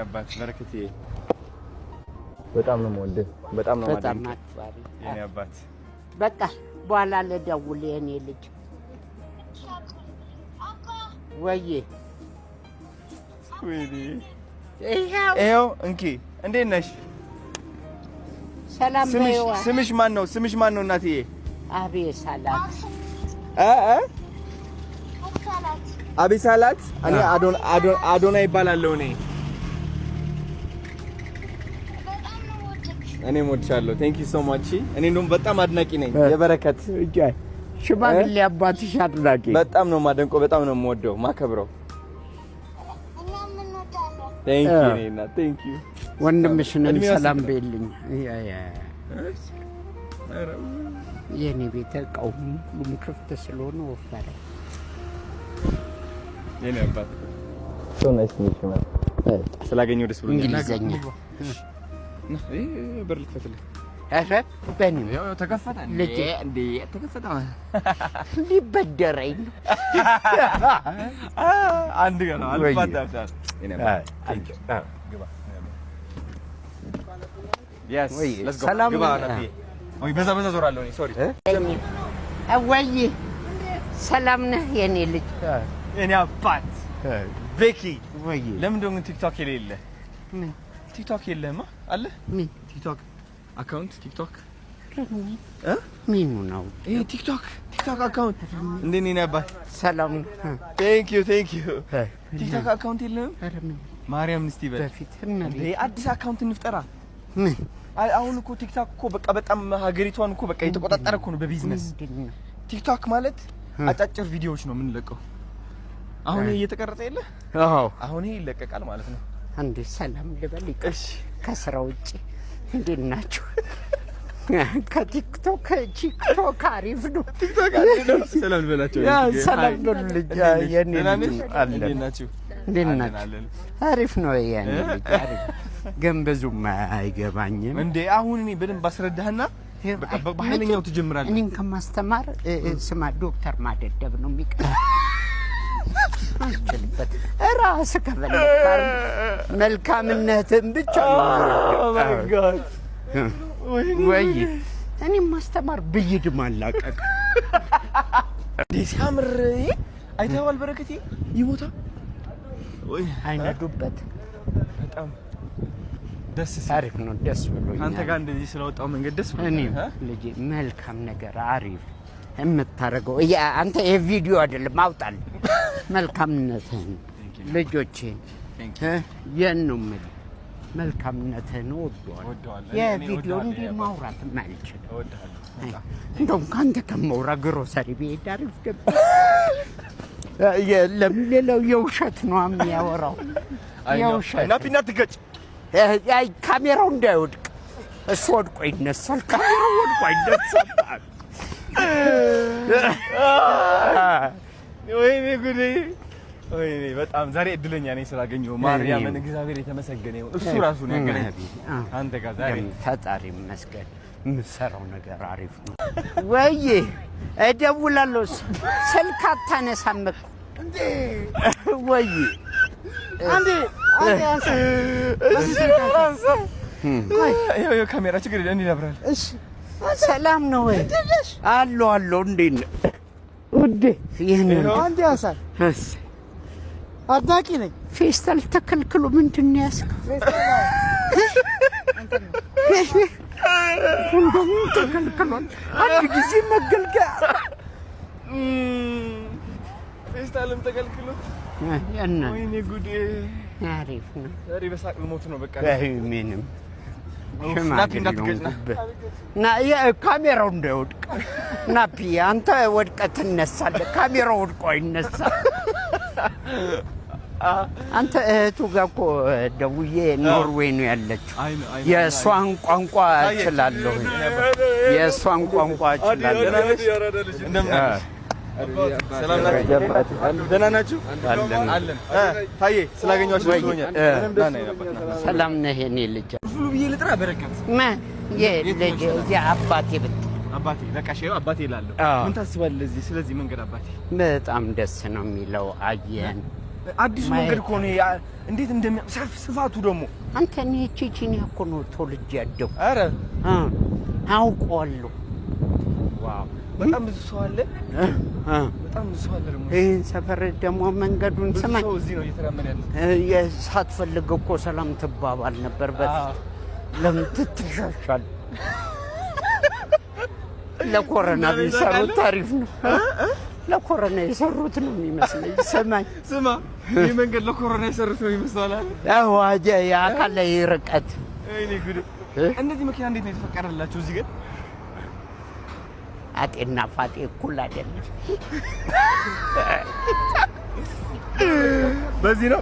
አባት በረከቴ በጣም ነው የምወደው በጣም ነው ማለት የኔ አባት በቃ በኋላ ለደውል የኔ ልጅ ወይዬ ወይኔ ይሄው እንኪ እንዴት ነሽ ሰላም ነው ስምሽ ማን ነው እናትዬ አቤሳላት አቤሳላት እኔ አዶና ይባላልው እኔ ሞድሻለሁ ቴንክ ዩ ሶ ማች እኔ እንደውም በጣም አድናቂ ነኝ የበረከት ሽማግሌ አባትሽ አድናቂ በጣም ነው ማደንቆ በጣም ነው የምወደው ማከብረው ቴንክ ዩ ኔና ቴንክ ዩ ወንድምሽንም ሰላም በይልኝ የኔ ቤት እቃው ሁሉም ክፍት ስለሆነ ወፈረ የኔ አባት ሶ ናይስ ሚት ዩ ስላገኘው ደስ ብሎኛል እንግሊዘኛ በር ልትፈትልኝ አረብ በኔ ያው ተከፈተ እንዴ ተከፈተ ሊበደረኝ አንድ ገና አልፋታታል እኔ ግባ yes let's go ግባ ናቲ ወይ በዛ ዞራለሁ እኔ ሶሪ ወይ ሰላም ነህ የኔ ልጅ የኔ አባት ቤኪ ወይ ለምን ደሞ ቲክቶክ የሌለ ቲክቶክ የለማ አለ ምን ቲክቶክ አካውንት ቲክቶክ ምን ነው ይሄ ቲክቶክ አካውንት እንዴት ነህ አባት ሰላም ቴንክ ዩ ቲክቶክ አካውንት የለም አረ ምን ማርያም እስቲ በል በፊት እንዴ አዲስ አካውንት እንፍጠራ ምን አሁን እኮ ቲክቶክ እኮ በቃ በጣም ሀገሪቷን እኮ በቃ የተቆጣጠረ እኮ ነው በቢዝነስ ቲክቶክ ማለት አጫጭር ቪዲዮዎች ነው የምንለቀው አሁን እየተቀረጸ የለ አዎ አሁን ይሄ ይለቀቃል ማለት ነው አንዴ ሰላም ልበል እሺ ከስራ ውጪ እንዴት ናችሁ ከቲክቶክ አሪፍ ነው ቲክቶክ አሪፍ ነው ሰላም ልበላችሁ ያ ሰላም ልጅ የኔ ልጅ አለ እንዴት ናችሁ አሪፍ ነው የኔ ልጅ አሪፍ ግን ብዙም አይገባኝም እንዴ አሁን እኔ በደንብ አስረዳህና በቃ በኃይለኛው ትጀምራለህ እኔን ከማስተማር ስማ ዶክተር ማደደብ ነው የሚቀር አልችልበት ራስ ከበለካር መልካምነትን ብቻ ነው ኦ ማይ ጋድ ወይ እኔ ማስተማር ብይድ ማላቀቅ ሲያምር አይተዋል በረከቴ ይቦታ ወይ አይነዱበት በጣም ደስ አሪፍ ነው ደስ ብሎኛል አንተ ጋር እንደዚህ ስለወጣው መንገድ ደስ ብሎኛል እኔ ልጅ መልካም ነገር አሪፍ የምታረገው አንተ የቪዲዮ አይደለም አውጣል መልካምነትህን ልጆቼን የነውም መልካምነትህን ወደዋለሁ የቪዲዮ እንዲህ ማውራት ማልችል እወድሃለሁ እንደውም ካንተ ከመውራ ግሮሰሪ ቤት አሪፍ ገባ የለም ሌላው የውሸት ነው የሚያወራው የውሸት ናፒና ትገጭ አይ ካሜራው እንዳይወድቅ እሱ ወድቆ ይነሳል ካሜራው ወድቆ ይነሳል ወይኔ ጉዴ ወይኔ በጣም ዛሬ እድለኛ ነኝ ስላገኘው ማርያምን እግዚአብሔር የተመሰገነ ይሁን እሱ ራሱ ነው ያገኘኝ አንተ ጋር ዛሬ ፈጣሪ ይመስገን የምሰራው ነገር አሪፍ ነው ወይ እደውላለሁ ስልክ አታነሳም እንዴ ወይ አንዴ ያው ካሜራ ችግር እንዴ ያብራል እሺ ሰላም ነው ወይ አሎ እንዴት ነው ውዴ ይሄን አንዴ ያሳል አዳቂ ነኝ ፌስታል ተከልክሎ ምንድነው ያስከው እንደውም ተከልክሏል አንድ ጊዜ መገልገያ ፌስታልም ተከልክሎ ያና ወይኔ ጉዴ አሪፍ ነው ዛሬ በሳቅ ልሞት ነው በቃ ምንም ናፒ ካሜራው እንዳይወድቅ ናፒ አንተ ወድቀህ ትነሳለህ ካሜራው ወድቆ ይነሳል አንተ እህቱ ጋር እኮ ደውዬ ኖርዌይ ነው ያለችው የሷን ቋንቋ እችላለሁ ሰላም ደህና ናችሁ አለን ታዬ ስላገኛችሁ ብሎኛል ሰላም ነህ የኔ ልጅ ሁሉ ብዬ ልጥራ በረከት የልጅ አባቴ አባቴ ለቃሽ አባቴ ይላል ምን ታስባለህ ስለዚህ መንገድ አባቴ በጣም ደስ ነው የሚለው አየን አዲስ መንገድ እኮ ነው እንዴት እንደሚያሳፍ ስፋቱ ደግሞ አንተ ነህ ቼቼኒያ እኮ ነው ተወልጄ ያደኩ አረ አውቀዋለሁ ዋው በጣም ብዙ ሰው አለ በጣም ብዙ ሰው አለ ደግሞ ይሄን ሰፈር ደግሞ መንገዱን ሰማይ ሰው እዚህ ነው እየተራመደ ያለው ሳትፈልግ እኮ ሰላም ትባባል ነበር ለምን ትትሻሻል ለኮሮና ቢሰሩት ታሪፍ ነው ለኮሮና የሰሩት ነው የሚመስለኝ ስማ ይሄ መንገድ ለኮሮና የሰሩት ነው ይመስላል አዋጀ ያካለ ይርቀት እኔ ጉድ እነዚህ መኪና እንዴት ነው የተፈቀደላችሁ እዚህ ግን አጤና ፋጤ እኩል አይደለም በዚህ ነው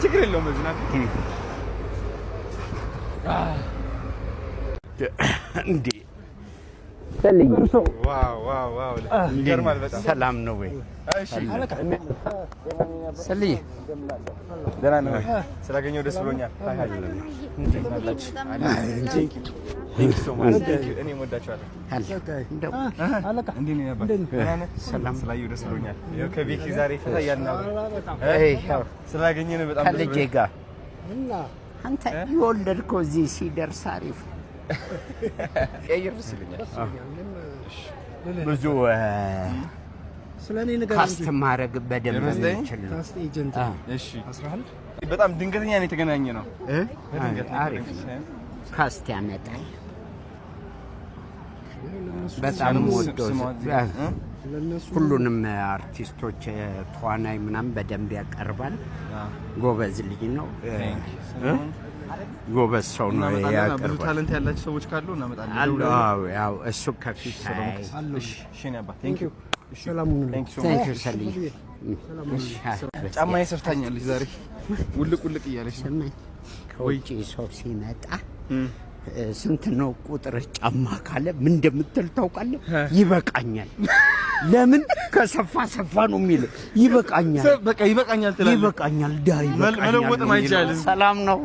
ችግር የለውም በዚህ ነው እንዴ ሰልኝ ዋው ይገርማል በጣም ሰላም ነው ወይ እሺ ሰልኝ ደህና ነው ስላገኘው ደስ ብሎኛል Thank you so much. እኔ ወዳችኋለሁ አለቃ እንዴ ነው ያባል ሰላም ስላዩ ደስ ብሎኛል ከቤኪ ዛሬ ፈታያልና ስላገኘን በጣም ደስ ልጄ ጋር አንተ ይወልደድከው እዚህ ሲደርስ አሪፍ ይርስልኛል ብዙ ስለኔ ነገር ካስት ማድረግ በደንብ እንችል ካስት ኤጀንት እሺ 11 በጣም ድንገተኛ ነው የተገናኘ ነው አሪፍ ካስት ያመጣል በጣም ወዶ ሁሉንም አርቲስቶች ተዋናይ ምናምን በደንብ ያቀርባል ጎበዝ ልጅ ነው ጎበዝ ሰው ነው ያቀርባል ብዙ ታለንት ያላችሁ ሰዎች ካሉ እናመጣለን ያው እሱ ከፊት እሺ እሺ ነባ ቴንክ ዩ ሰላም ነው ቴንክ ዩ ሰልይ ጫማ ይሰርታኛለች ዛሬ ውልቅ እያለች ከውጪ ሰው ሲመጣ ስንት ነው ቁጥር ጫማ ካለ ምን እንደምትል ታውቃለህ ይበቃኛል ለምን ከሰፋ ነው የሚል ይበቃኛል በቃ ይበቃኛል ትላለህ ይበቃኛል ዳይ መለወጥም አይቻልም ሰላም ነው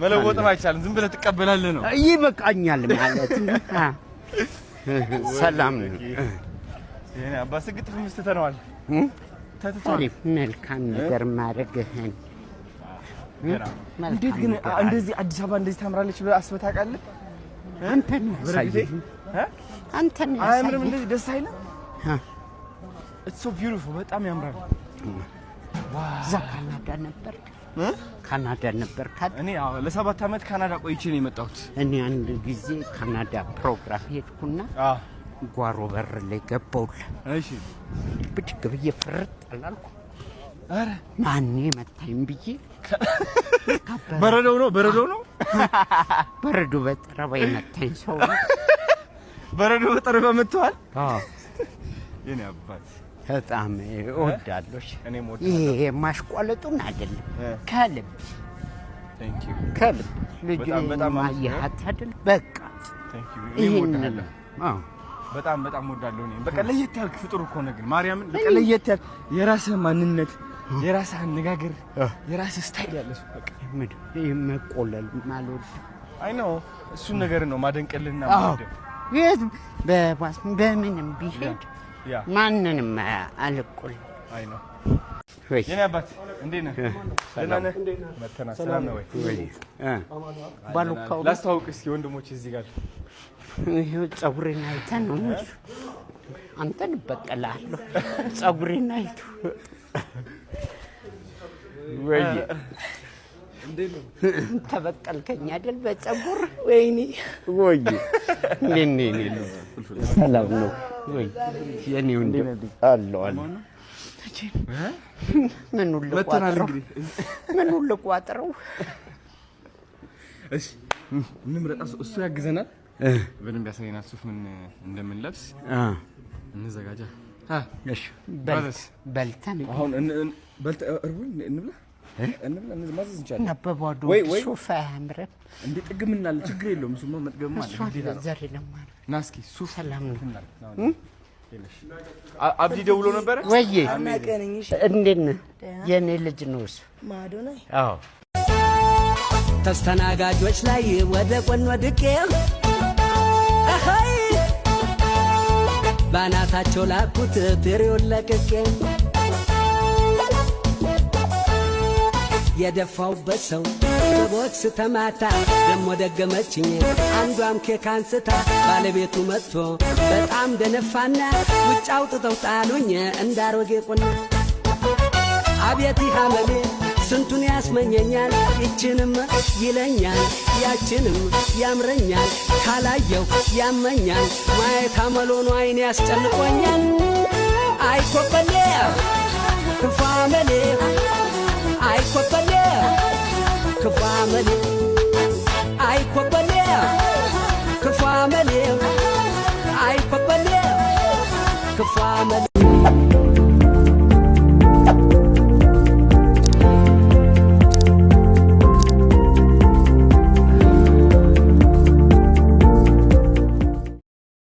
መለወጥም አይቻልም ዝም ብለህ ትቀበላለህ ነው ይበቃኛል ማለት ነው ሰላም ነው የኔ አባስ ግጥፍ ምስተተነዋል ታሪፍ መልካም ነገር ማድረግህን እንዴት ግን እንደዚህ አዲስ አበባ እንደዚህ ታምራለች ብለህ አስበህ ታውቃለህ አንተን አያምርም እንደዚህ ደስ አይልም it's so beautiful በጣም ያምራል ካናዳ ነበር እኔ ለ7 አመት ካናዳ ቆይቼ ነው የመጣሁት እኔ አንድ ጊዜ ካናዳ ፕሮግራም ሄድኩና ጓሮ በር ላይ ገባሁል እሺ ብድግ ብዬ ፍርጥ አላልኩ አረ ማን መታኝ ብዬ በረዶ ነው በረዶ በጠረባ መታኝ ሰው በረዶ በጠረባ መጥቷል የኔ አባት በጣም እወዳለሁ ይሄ ማሽቋለጡን አይደለም ከልብ ቴንክ ዩ ከልብ ልጅ በጣም አያት አይደል በቃ ቴንክ ዩ እወዳለሁ በጣም ወዳለሁ እኔ በቃ ለየት ያልክ ፍጡር እኮ ነው ግን ማርያምን በቃ ለየት ያልክ የራስህ ማንነት የራስህ አነጋገር የራስህ ስታይል ያለህ በቃ ይሄ መቆለል ማለት አይ ነው እሱን ነገር ነው ማደንቀልና ማለት የት በባስ በምንም ቢሄድ ማንንም አልቆል አይ ነው ወይ የኔ አባት እንዴት ነህ ሰላም መተና ሰላም ነው ወይ ባሉካው ላስተዋውቅ እስኪ ወንድሞች እዚህ ጋር ይሄው ጸጉሬን አይተህ ነው አንተን በቀላለሁ ጸጉሬን አይተህ ወይ እንዴት ነው ተበቀልከኝ አይደል በጸጉር ወይኔ ወይ ነኝ ሰላም ነው ወይ የኔ ወንድም አለው ምን ሁሉ ቋጥረው እሺ እንምረጣ እሱ ያግዘናል በደንብ ያሳየናል ሱፍ ምን እንደምንለብስ እንዘጋጃ እሺ በልተን አሁን እንብላ ማዘዝ እንችላለን ነበባዶ ሱፍ አያምርም እንዴ ጥግምናል ችግር የለውም እሱማ መጥገም ማለት ነው ዛሬ ለማር ናስኪ ሱፍ ሰላም ነው አብዲ ደውሎ ነበር ወይ እንዴት ነህ የኔ ልጅ ነው እሱ ማዶ ነኝ አዎ ተስተናጋጆች ላይ ወደ ጎን ወድቄ ባናታቸው ላኩት ፍሬውን ለቅቄ የደፋውበት ሰው በቦክስ ተማታ ደሞ ደገመችኝ አንዷም ኬክ አንስታ ባለቤቱ መጥቶ በጣም ደነፋና ውጭ አውጥተው ጣሉኝ እንዳሮጌ ቁና አቤት ሐመሌ ስንቱን ያስመኘኛል ይችንም ይለኛል ያችንም ያምረኛል ካላየው ያመኛል ማየት አመሎኑ አይኔ ያስጨንቆኛል አይኮበሌ ክፋመሌ አይኮበሌ ክፋመሌ አይኮበሌ ክፋመሌ አይኮበሌ ክፋመሌ